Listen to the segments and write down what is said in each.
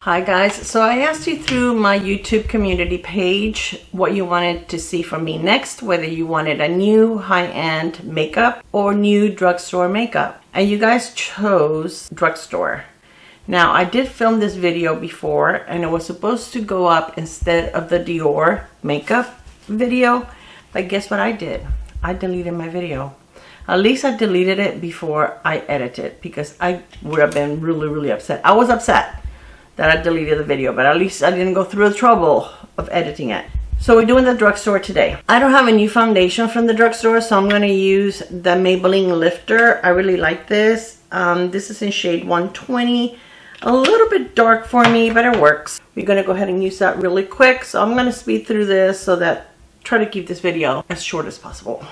Hi guys, so I asked you through my YouTube community page what you wanted to see from me next, whether you wanted a new high-end makeup or new drugstore makeup, and you guys chose drugstore. Now I did film this video before and it was supposed to go up instead of the Dior makeup video, but guess what I did? I deleted my video. At least I deleted it before I edited it because I would have been really upset. I was upset that I deleted the video, but at least I didn't go through the trouble of editing it. So we're doing the drugstore today. I don't have a new foundation from the drugstore, so I'm gonna use the Maybelline Lifter. I really like this. This is in shade 120. A little bit dark for me, but it works. We're gonna go ahead and use that really quick. So I'm gonna speed through this so that try to keep this video as short as possible.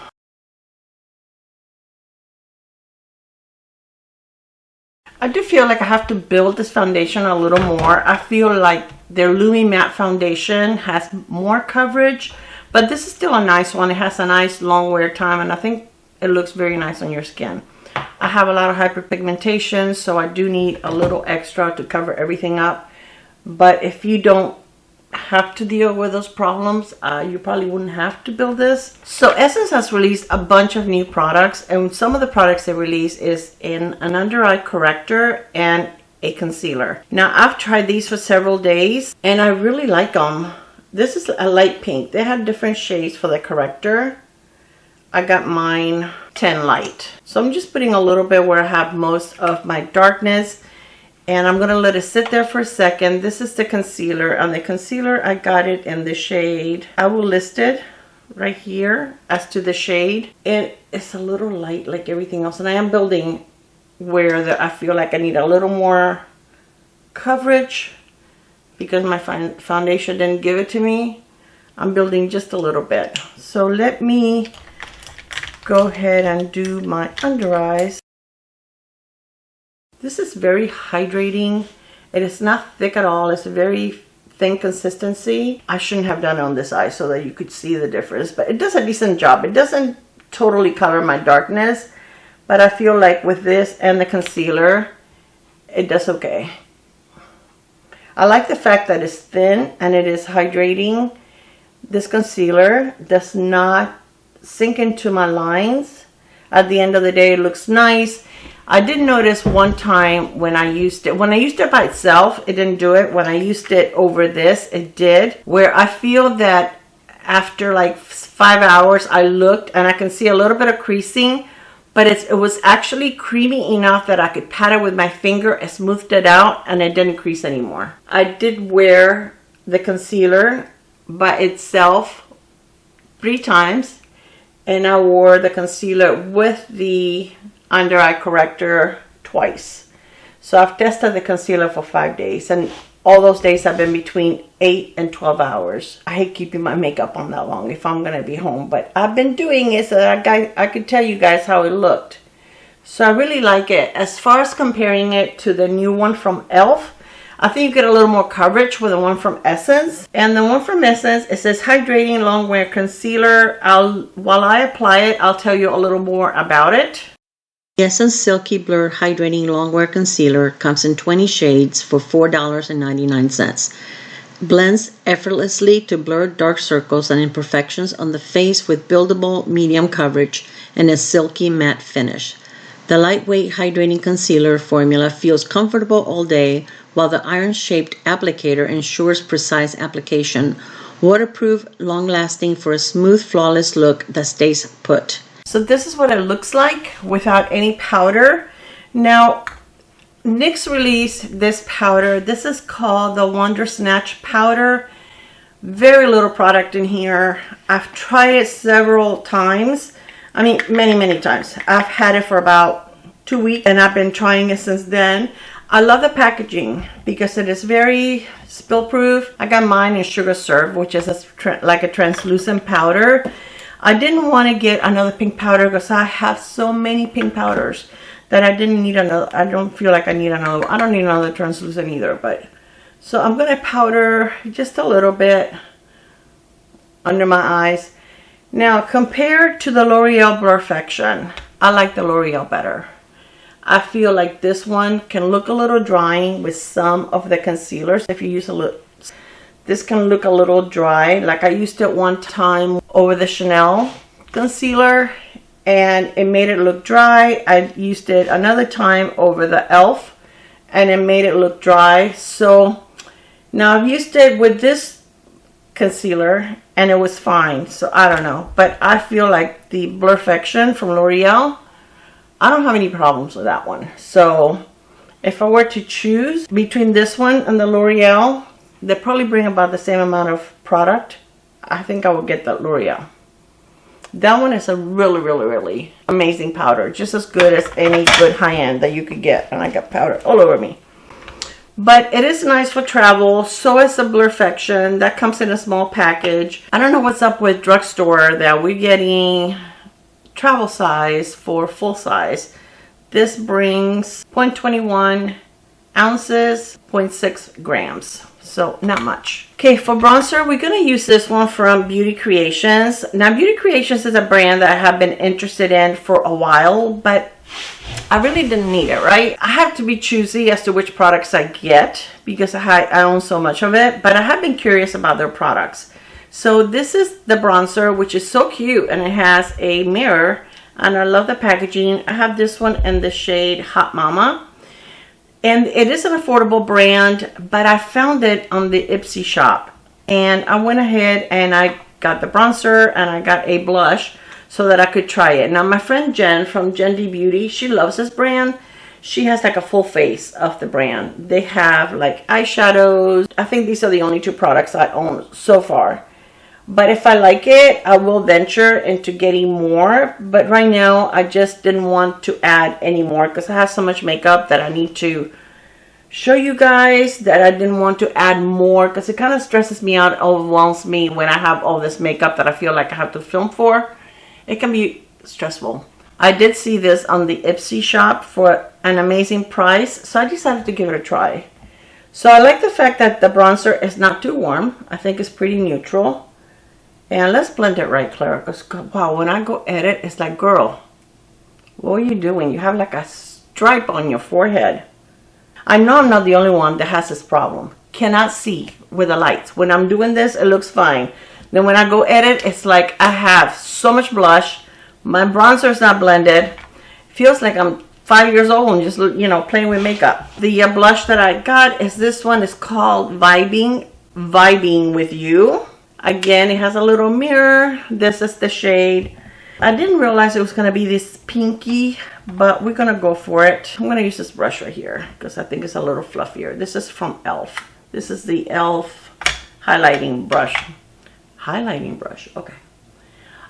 I do feel like I have to build this foundation a little more. I feel like their Lumi Matte foundation has more coverage, but this is still a nice one. It has a nice long wear time, and I think it looks very nice on your skin. I have a lot of hyperpigmentation, so I do need a little extra to cover everything up. But if you don't have to deal with those problems, you probably wouldn't have to build this. So Essence has released a bunch of new products, and some of the products they release is in an under eye corrector and a concealer. Now I've tried these for several days and I really like them. This is a light pink. They have different shades for the corrector. I got mine 10 light, so I'm just putting a little bit where I have most of my darkness. And I'm going to let it sit there for a second. This is the concealer. On the concealer, I got it in the shade. I will list it right here as to the shade. And it's a little light like everything else. And I am building where I feel like I need a little more coverage because my foundation didn't give it to me. I'm building just a little bit. So let me go ahead and do my under eyes. This is very hydrating. It is not thick at all. It's a very thin consistency. I shouldn't have done it on this eye so that you could see the difference, but it does a decent job. It doesn't totally cover my darkness, but I feel like with this and the concealer, it does okay. I like the fact that it's thin and it is hydrating. This concealer does not sink into my lines. At the end of the day, it looks nice. I did notice one time when I used it by itself, it didn't do it. When I used it over this, it did. Where I feel that after like 5 hours, I looked and I can see a little bit of creasing, but it was actually creamy enough that I could pat it with my finger, I smoothed it out, and it didn't crease anymore. I did wear the concealer by itself 3 times, and I wore the concealer with the under eye corrector twice. So I've tested the concealer for 5 days, and all those days have been between 8 and 12 hours. I hate keeping my makeup on that long if I'm gonna be home, but I've been doing it so that I could tell you guys how it looked. So I really like it. As far as comparing it to the new one from e.l.f., I think you get a little more coverage with the one from Essence. And the one from Essence, it says hydrating long wear concealer. While I apply it, I'll tell you a little more about it. The Essence Silky Blur Hydrating Longwear Concealer comes in 20 shades for $4.99. Blends effortlessly to blur dark circles and imperfections on the face with buildable medium coverage and a silky matte finish. The lightweight hydrating concealer formula feels comfortable all day, while the iron-shaped applicator ensures precise application. Waterproof, long-lasting for a smooth, flawless look that stays put. So this is what it looks like without any powder. Now, NYX released this powder. This is called the Wonder Snatch powder. Very little product in here. I've tried it several times. I mean, many times. I've had it for about 2 weeks and I've been trying it since then. I love the packaging because it is very spill proof. I got mine in Sugar Surf, which is like a translucent powder. I didn't want to get another pink powder because I have so many pink powders that I didn't need another. I don't feel like I need another. I don't need another translucent either. But so I'm going to powder just a little bit under my eyes. Now compared to the L'Oreal Perfection, I like the L'Oreal better. I feel like this one can look a little drying with some of the concealers. If you use a little, this can look a little dry. Like I used it one time over the Chanel concealer and it made it look dry. I used it another time over the e.l.f. and it made it look dry. So now I've used it with this concealer and it was fine. So I don't know, but I feel like the Blurfection from L'Oreal, I don't have any problems with that one. So if I were to choose between this one and the L'Oreal, they probably bring about the same amount of product. I think I would get the L'Oreal. That one is a really amazing powder, just as good as any good high-end that you could get. And I got powder all over me. But it is nice for travel. So is the Blurfection. That comes in a small package. I don't know what's up with drugstore that we're getting travel size for full size. This brings 0.21 ounces, 0.6 grams. So not much. Okay, for bronzer, we're going to use this one from Beauty Creations. Now, Beauty Creations is a brand that I have been interested in for a while, but I really didn't need it, right? I have to be choosy as to which products I get because I own so much of it, but I have been curious about their products. So this is the bronzer, which is so cute, and it has a mirror, and I love the packaging. I have this one in the shade Hot Mama. And it is an affordable brand, but I found it on the Ipsy shop. And I went ahead and I got the bronzer and I got a blush so that I could try it. Now my friend Jen from Jen D Beauty, she loves this brand. She has like a full face of the brand. They have like eyeshadows. I think these are the only two products I own so far. But if I like it, I will venture into getting more. But right now, I just didn't want to add any more because I have so much makeup that I need to show you guys that I didn't want to add more because it kind of stresses me out, overwhelms me when I have all this makeup that I feel like I have to film for. It can be stressful. I did see this on the Ipsy shop for an amazing price, so I decided to give it a try. So I like the fact that the bronzer is not too warm. I think it's pretty neutral. And let's blend it right, Clara, because wow, when I go edit, it's like, girl, what are you doing? You have like a stripe on your forehead. I know I'm not the only one that has this problem. Cannot see with the lights. When I'm doing this, it looks fine. Then when I go edit, it's like I have so much blush. My bronzer is not blended. Feels like I'm 5 years old and just, you know, playing with makeup. The blush that I got is this one. It's called Vibing with You. Again, it has a little mirror. This is the shade. I didn't realize it was going to be this pinky, but we're going to go for it. I'm going to use this brush right here because I think it's a little fluffier. This is from e.l.f. This is the e.l.f. highlighting brush. Highlighting brush, okay.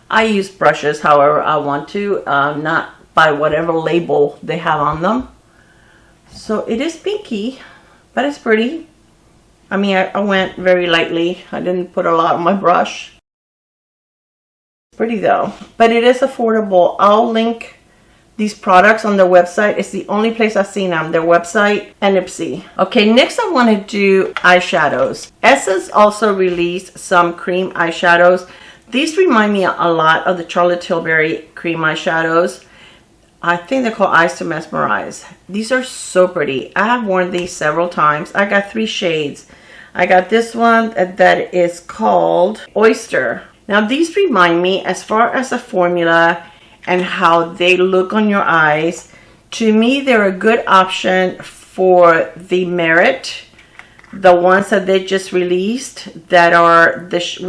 I use brushes however I want to, not by whatever label they have on them. So it is pinky, but it's pretty. I mean, I went very lightly. I didn't put a lot on my brush. Pretty though, but it is affordable. I'll link these products on their website. It's the only place I've seen them, their website and Ipsy. Okay, next I want to do eyeshadows. Essence also released some cream eyeshadows. These remind me a lot of the Charlotte Tilbury cream eyeshadows. I think they're called Eyes to Mesmerize. These are so pretty. I have worn these several times. I got 3 shades. I got this one that is called Oyster. Now these remind me, as far as the formula and how they look on your eyes, to me they're a good option for the Merit. The ones that they just released that are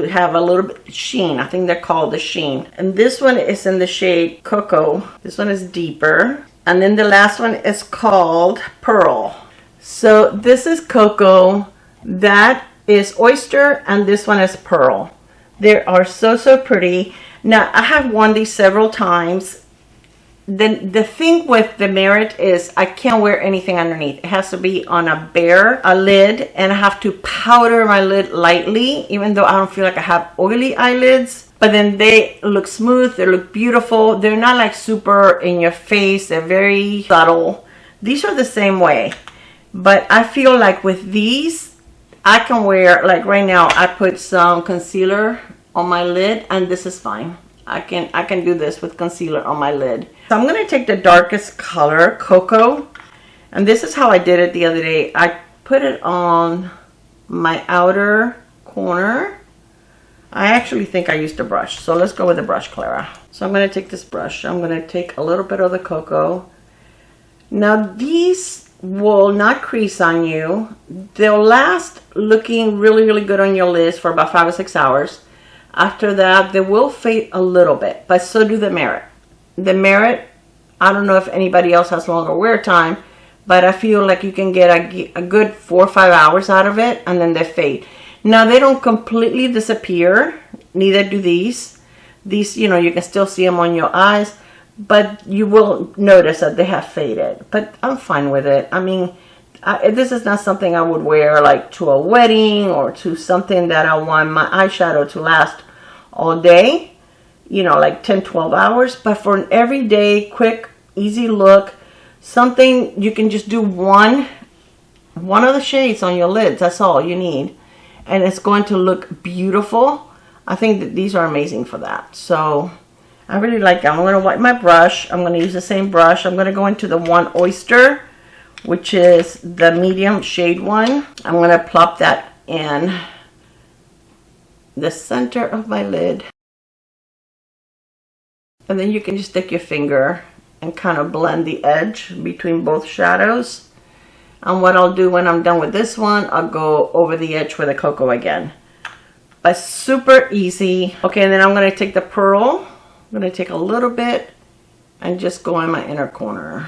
have a little bit sheen. I think they're called the Sheen. And this one is in the shade Cocoa. This one is deeper. And then the last one is called Pearl. So this is Cocoa. That is Oyster. And this one is Pearl. They are so pretty. Now I have worn these several times. Then the thing with the Merit is I can't wear anything underneath. It has to be on a bare lid, and I have to powder my lid lightly, even though I don't feel like I have oily eyelids. But then they look smooth, they look beautiful. They're not like super in your face, they're very subtle. These are the same way. But I feel like with these, I can wear, like right now, I put some concealer on my lid, and this is fine. I can do this with concealer on my lid. So I'm going to take the darkest color, Cocoa, and this is how I did it the other day. I put it on my outer corner. I actually think I used a brush, so let's go with the brush, Clara. So I'm going to take this brush. I'm going to take a little bit of the Cocoa. Now these will not crease on you. They'll last looking really, really good on your lids for about 5 or 6 hours. After that, they will fade a little bit, but so do the Merit. The Merit, I don't know if anybody else has longer wear time, but I feel like you can get a good 4 or 5 hours out of it, and then they fade. Now, they don't completely disappear, neither do these. These, you know, you can still see them on your eyes, but you will notice that they have faded. But I'm fine with it. I mean, this is not something I would wear like to a wedding or to something that I want my eyeshadow to last all day, you know, like 10-12 hours. But for an everyday quick easy look, something you can just do one of the shades on your lids. That's all you need, and it's going to look beautiful. I think that these are amazing for that. So I really like them. I'm going to wipe my brush. I'm going to use the same brush. I'm going to go into the one Oyster, which is the medium shade one. I'm going to plop that in the center of my lid. And then you can just stick your finger and kind of blend the edge between both shadows. And what I'll do when I'm done with this one, I'll go over the edge with the Cocoa again. But super easy. Okay, and then I'm going to take the Pearl. I'm going to take a little bit and just go in my inner corner.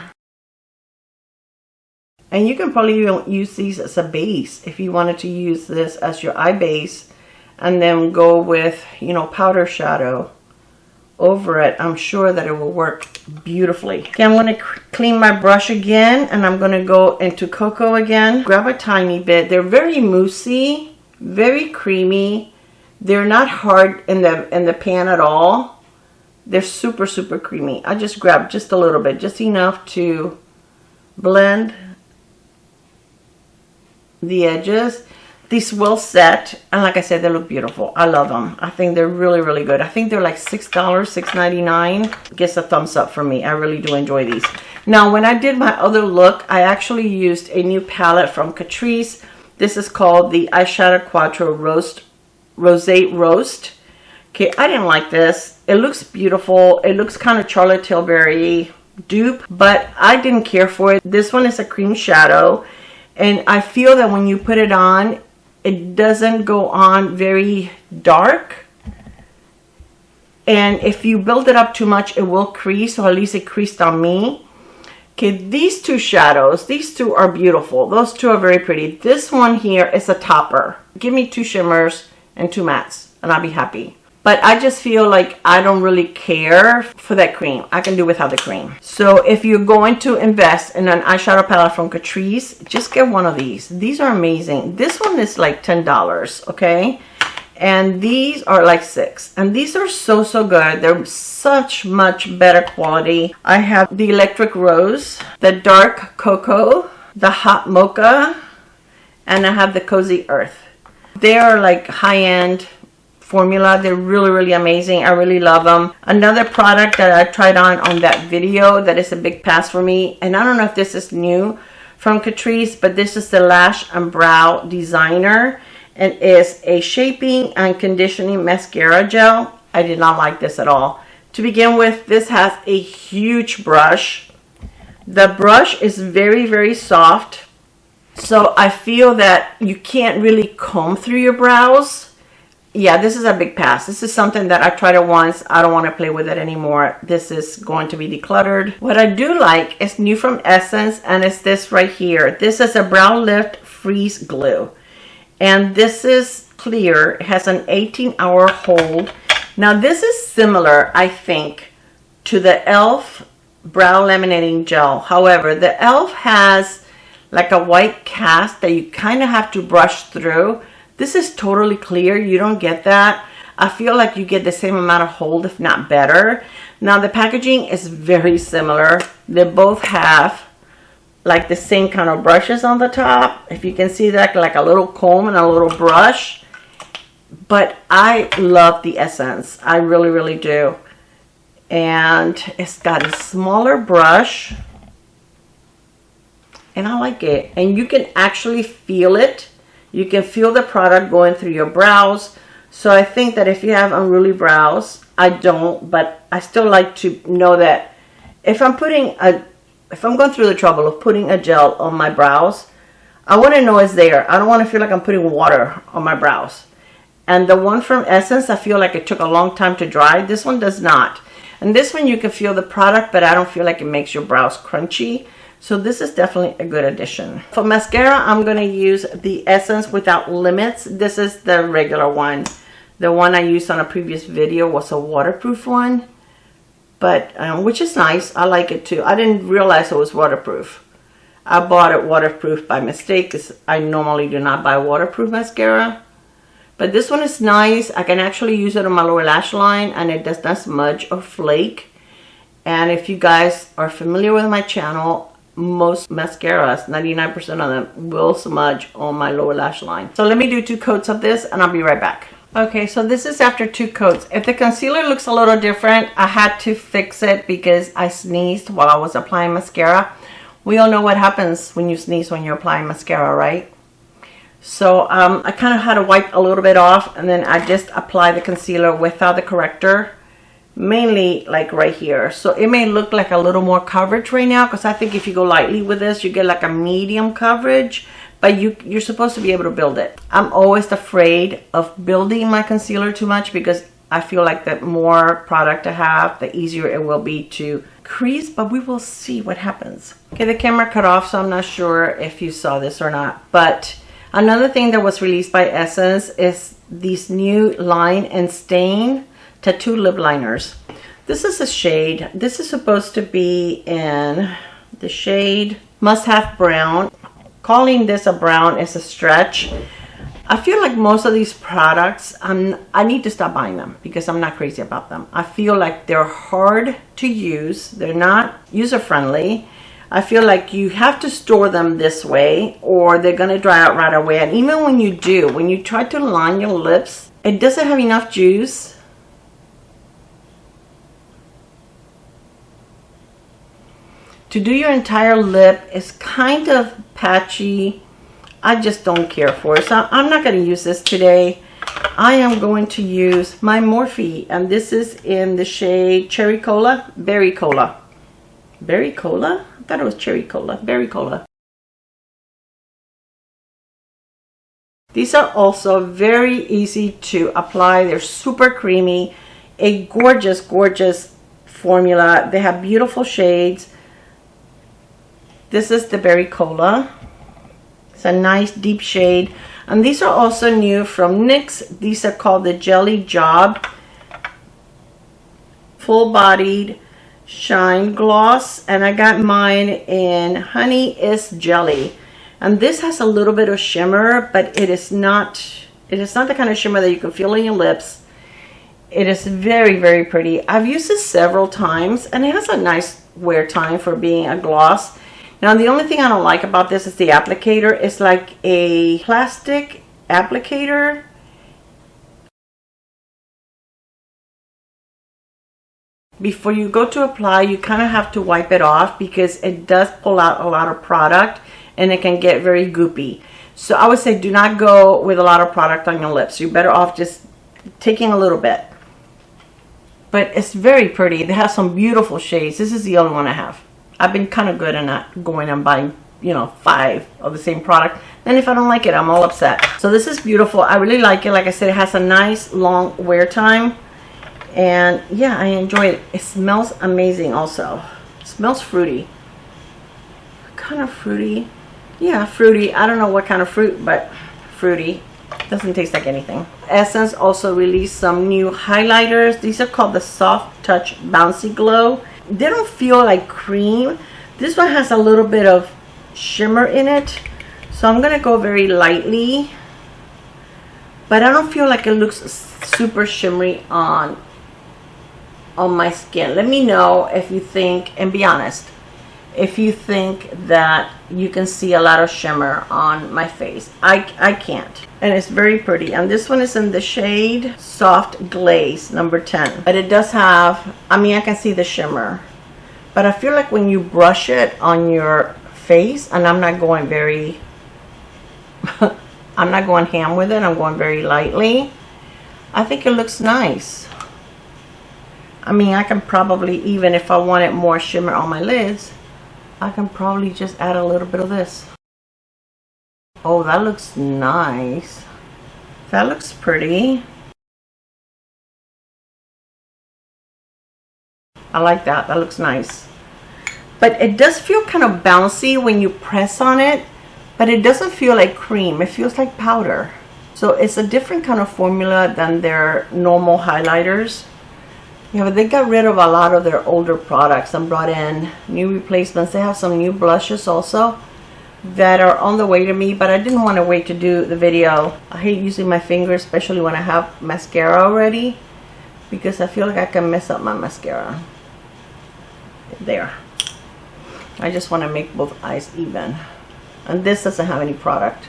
And you can probably use these as a base if you wanted to use this as your eye base, and then go with, you know, powder shadow over it. I'm sure that it will work beautifully. Okay, I'm going to clean my brush again, and I'm going to go into Cocoa again. Grab a tiny bit. They're very moussey, very creamy. They're not hard in the pan at all. They're super, super creamy. I just grabbed just a little bit, just enough to blend the edges. These will set, and like I said, they look beautiful. I love them. I think they're really, really good. I think they're like $6, $6.99. Gets a thumbs up for me. I really do enjoy these. Now, when I did my other look, I actually used a new palette from Catrice. This is called the Eyeshadow Quattro Rosé Roast. Okay, I didn't like this. It looks beautiful. It looks kind of Charlotte Tilbury dupe, but I didn't care for it. This one is a cream shadow, and I feel that when you put it on, it doesn't go on very dark. And if you build it up too much, it will crease, or at least it creased on me. Okay, these two shadows, these two are beautiful. Those two are very pretty. This one here is a topper. Give me 2 shimmers and 2 mattes, and I'll be happy. But I just feel like I don't really care for that cream. I can do without the cream. So if you're going to invest in an eyeshadow palette from Catrice, just get one of these. These are amazing. This one is like $10, okay? And these are like $6. And these are so, so good. They're such much better quality. I have the Electric Rose, the Dark Cocoa, the Hot Mocha, and I have the Cozy Earth. They are like high-end formula. They're really, really amazing. I really love them. Another product that I tried on that video that is a big pass for me, and I don't know if this is new from Catrice, but this is the Lash and Brow Designer, and is a shaping and conditioning mascara gel. I did not like this at all. To begin with, this has a huge brush. The brush is very, very soft, so I feel that you can't really comb through your brows. Yeah, this is a big pass. This is something that I tried it once. I don't want to play with it anymore. This is going to be decluttered. What I do like is new from Essence, and it's this right here. This is a Brow Lift Freeze Glue. And this is clear. It has an 18-hour hold. Now, this is similar, I think, to the e.l.f. Brow Laminating Gel. However, the e.l.f. has like a white cast that you kind of have to brush through. This is totally clear. You don't get that. I feel like you get the same amount of hold, if not better. Now, the packaging is very similar. They both have like the same kind of brushes on the top. If you can see that, like a little comb and a little brush. But I love the Essence. I really, really do. and it's got a smaller brush, and I like it. And you can actually feel it. You can feel the product going through your brows. So I think that if you have unruly brows, I don't, but I still like to know that if I'm going through the trouble of putting a gel on my brows, I want to know it's there. I don't want to feel like I'm putting water on my brows. And the one from Essence, I feel like it took a long time to dry. This one does not. And this one you can feel the product, but I don't feel like it makes your brows crunchy. So this is definitely a good addition. For mascara, I'm going to use the Essence Without Limits. This is the regular one. The one I used on a previous video was a waterproof one, but which is nice. I like it too. I didn't realize it was waterproof. I bought it waterproof by mistake because I normally do not buy waterproof mascara. But this one is nice. I can actually use it on my lower lash line and it does not smudge or flake. And if you guys are familiar with my channel, most mascaras, 99% of them, will smudge on my lower lash line. So let me do 2 coats of this and I'll be right back. Okay, so this is after 2 coats. If the concealer looks a little different, I had to fix it because I sneezed while I was applying mascara. We all know what happens when you sneeze when you're applying mascara, right? So I kind of had to wipe a little bit off, and then I just apply the concealer without the corrector, mainly like right here. So it may look like a little more coverage right now because I think if you go lightly with this, you get like a medium coverage. But you're supposed to be able to build it. I'm always afraid of building my concealer too much because I feel like the more product I have, the easier it will be to crease, but we will see what happens. Okay, the camera cut off, so I'm not sure if you saw this or not. But another thing that was released by Essence is these new Line and Stain tattoo lip liners. This is a shade. This is supposed to be in the shade Must Have Brown. Calling this a brown is a stretch. I feel like most of these products, I need to stop buying them because I'm not crazy about them. I feel like they're hard to use. They're not user-friendly. I feel like you have to store them this way or they're going to dry out right away. And even when you do, when you try to line your lips, it doesn't have enough juice. To do your entire lip is kind of patchy. I just don't care for it. So I'm not going to use this today. I am going to use my Morphe. And this is in the shade Cherry Cola, Berry Cola. Berry Cola? I thought it was Cherry Cola. Berry Cola. These are also very easy to apply. They're super creamy. A gorgeous, gorgeous formula. They have beautiful shades. This is the Berry Cola. It's a nice deep shade. And these are also new from NYX. These are called the Jelly Job. Full bodied shine gloss. And I got mine in Honey is Jelly. And this has a little bit of shimmer, but it is not the kind of shimmer that you can feel in your lips. It is very, very pretty. I've used this several times and it has a nice wear time for being a gloss. Now, the only thing I don't like about this is the applicator. It's like a plastic applicator. Before you go to apply, you kind of have to wipe it off because it does pull out a lot of product and it can get very goopy. So I would say do not go with a lot of product on your lips. You're better off just taking a little bit. But it's very pretty. They have some beautiful shades. This is the only one I have. I've been kind of good at not going and buying, 5 of the same product. And if I don't like it, I'm all upset. So this is beautiful. I really like it. Like I said, it has a nice long wear time. And yeah, I enjoy it. It smells amazing also. It smells fruity. Kind of fruity. Yeah, fruity. I don't know what kind of fruit, but fruity. Doesn't taste like anything. Essence also released some new highlighters. These are called the Soft Touch Bouncy Glow. They don't feel like cream. This one has a little bit of shimmer in it. So I'm going to go very lightly. But I don't feel like it looks super shimmery on my skin. Let me know if you think, and be honest, if you think that you can see a lot of shimmer on my face. I can't. And it's very pretty. And this one is in the shade Soft Glaze number 10. But it does have, I mean, I can see the shimmer. But I feel like when you brush it on your face, and I'm not going very, I'm not going ham with it, I'm going very lightly, I think it looks nice. I mean, I can probably, even if I wanted more shimmer on my lids, I can probably just add a little bit of this. Oh, that looks nice. That looks pretty. I like that. That looks nice. But it does feel kind of bouncy when you press on it, but it doesn't feel like cream. It feels like powder. So it's a different kind of formula than their normal highlighters. Yeah, but they got rid of a lot of their older products and brought in new replacements. They have some new blushes also that are on the way to me, but I didn't want to wait to do the video. I hate using my fingers, especially when I have mascara already, because I feel like I can mess up my mascara. There. I just want to make both eyes even. And this doesn't have any product.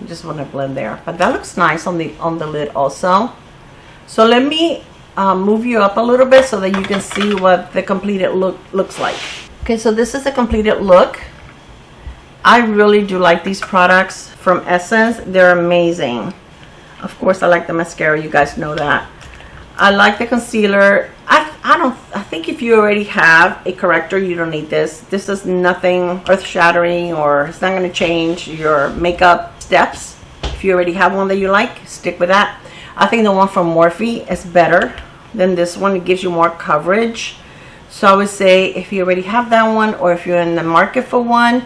I just want to blend there. But that looks nice on the lid also. So let me move you up a little bit so that you can see what the completed look looks like. Okay, so this is the completed look. I really do like these products from Essence. They're amazing. Of course, I like the mascara. You guys know that. I like the concealer. I think if you already have a corrector, you don't need this. This is nothing earth-shattering, or it's not going to change your makeup steps. If you already have one that you like, stick with that. I think the one from Morphe is better than this one. It gives you more coverage. So I would say if you already have that one, or if you're in the market for one,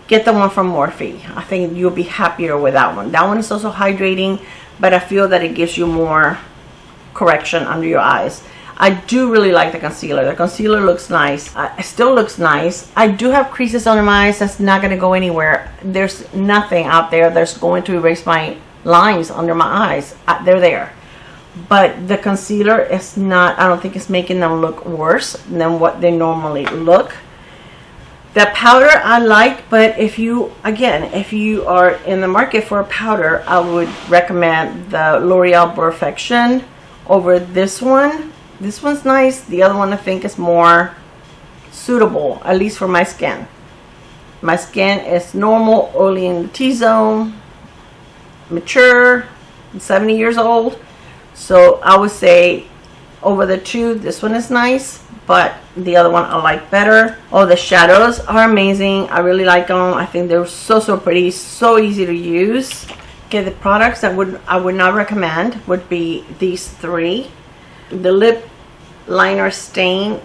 get the one from Morphe. I think you'll be happier with that one. That one is also hydrating, but I feel that it gives you more correction under your eyes. I do really like the concealer. The concealer looks nice. It still looks nice. I do have creases under my eyes. That's not going to go anywhere. There's nothing out there that's going to erase my lines under my eyes. They're there. But the concealer is not, I don't think it's making them look worse than what they normally look. The powder I like, but if you, again, if you are in the market for a powder, I would recommend the L'Oreal Perfection over this one. This one's nice. The other one I think is more suitable, at least for my skin. My skin is normal, oily in the T-zone, mature, 70 years old. So I would say over the two, this one is nice, but the other one I like better. Oh, the shadows are amazing. I really like them. I think they're so pretty, so easy to use. Okay, the products that I would not recommend would be these three. The lip liner stain,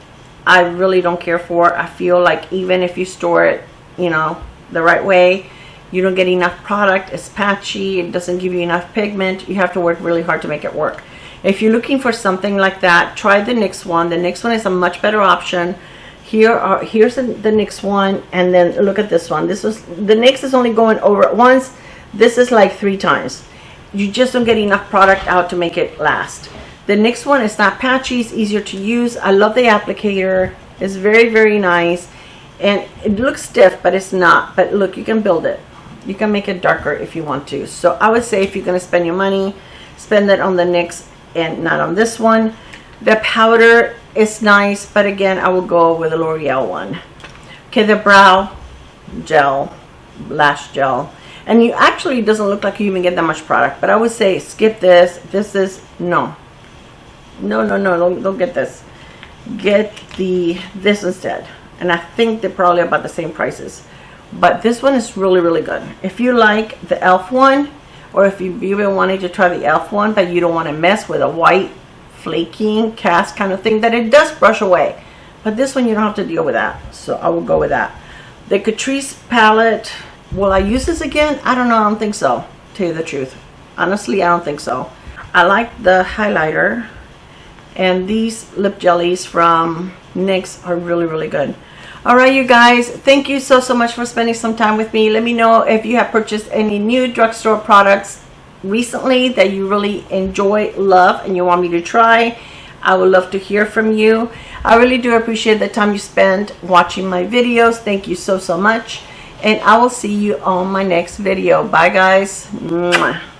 I really don't care for. I feel like even if you store it, you know, the right way, you don't get enough product. It's patchy. It doesn't give you enough pigment. You have to work really hard to make it work. If you're looking for something like that, try the NYX one. The NYX one is a much better option. Here's the NYX one, and then look at this one. The NYX is only going over it once. This is like 3 times. You just don't get enough product out to make it last. The NYX one is not patchy. It's easier to use. I love the applicator. It's very nice. And it looks stiff, but it's not. But look, you can build it. You can make it darker if you want to. So I would say if you're going to spend your money, spend it on the NYX and not on this one. The powder is nice, but again, I will go with the L'Oreal one. Okay, the brow gel, lash gel. And you actually, it doesn't look like you even get that much product. But I would say skip this. This is, no, don't get this. Get this instead. And I think they're probably about the same prices. But this one is really good. If you like the e.l.f. one, or if you've been wanting to try the e.l.f. one, but you don't want to mess with a white flaking cast kind of thing, that it does brush away. But this one, you don't have to deal with that. So I will go with that. The Catrice palette, will I use this again? I don't know. I don't think so, to tell you the truth. Honestly, I don't think so. I like the highlighter. And these lip jellies from NYX are really good. Alright, you guys, thank you so much for spending some time with me. Let me know if you have purchased any new drugstore products recently that you really enjoy, love, and you want me to try. I would love to hear from you. I really do appreciate the time you spend watching my videos. Thank you so much. And I will see you on my next video. Bye, guys. Mwah.